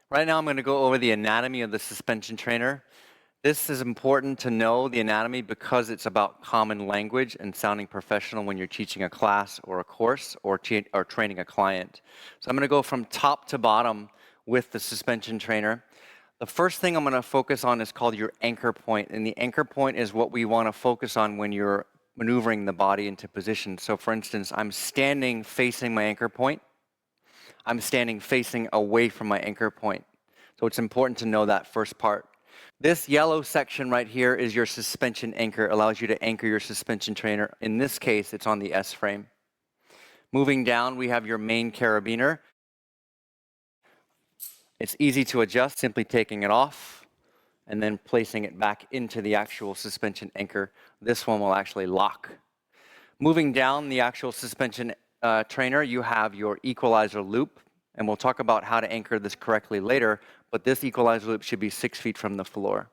Right now I'm going to go over the anatomy of the suspension trainer. This is important to know, the anatomy, because it's about common language and sounding professional when you're teaching a class or a course or training a client. So I'm going to go from top to bottom with the suspension trainer. The first thing I'm going to focus on is called your anchor point, and the anchor point is what we want to focus on when you're maneuvering the body into position. So for instance, I'm standing facing my anchor point. I'm standing facing away from my anchor point. So it's important to know that first part. This yellow section right here is your suspension anchor. It allows you to anchor your suspension trainer. In this case, it's on the S frame. Moving down, we have your main carabiner. It's easy to adjust, simply taking it off and then placing it back into the actual suspension anchor. This one will actually lock. Moving down the actual suspension trainer, you have your equalizer loop, and we'll talk about how to anchor this correctly later, but this equalizer loop should be 6 feet from the floor.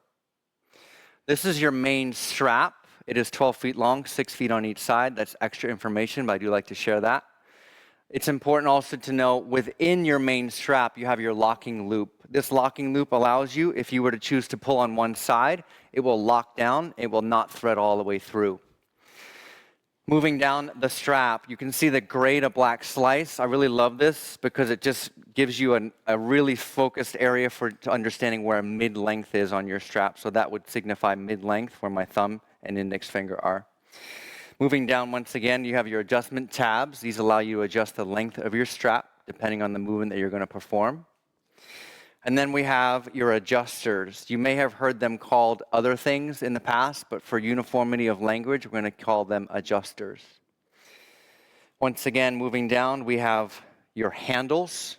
This is your main strap. It is 12 feet long, 6 feet on each side. That's extra information, but I do like to share that. It's important also to know within your main strap, you have your locking loop. This locking loop allows you, if you were to choose to pull on one side, it will lock down. It will not thread all the way through. Moving down the strap, you can see the gray to black slice. I really love this because it just gives you a really focused area to understanding where mid-length is on your strap. So that would signify mid-length, where my thumb and index finger are. Moving down once again, you have your adjustment tabs. These allow you to adjust the length of your strap depending on the movement that you're going to perform. And then we have your adjusters. You may have heard them called other things in the past, but for uniformity of language, we're going to call them adjusters. Once again, moving down, we have your handles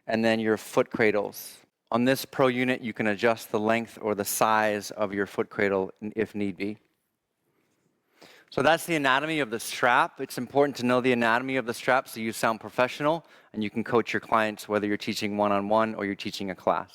and then your foot cradles. On this Pro unit, you can adjust the length or the size of your foot cradle if need be. So that's the anatomy of the strap. It's important to know the anatomy of the strap so you sound professional and you can coach your clients whether you're teaching one-on-one or you're teaching a class.